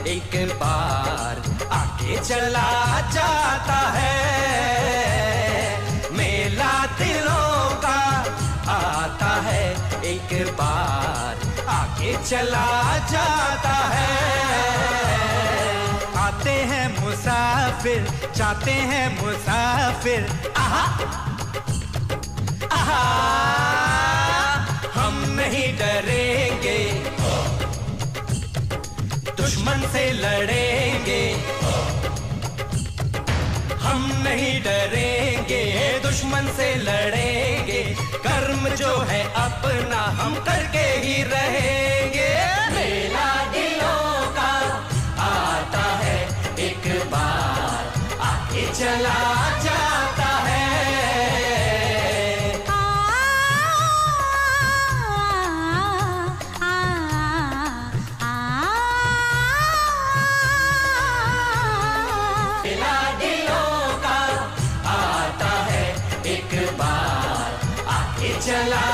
एक बार आके चला जाता है। मेला दिलों का आता है, एक बार आके चला जाता है। आते हैं मुसाफिर, जाते हैं मुसाफिर, आहा आहा। हम नहीं डरेंगे, दुश्मन से लड़ेंगे। हम नहीं डरेंगे, दुश्मन से लड़ेंगे। कर्म जो है अपना हम करके ही रहेंगे। मेला दिलों का आता है, एक बार आके चला जाता है। मेला दिलों का आता है, एक बार आके चला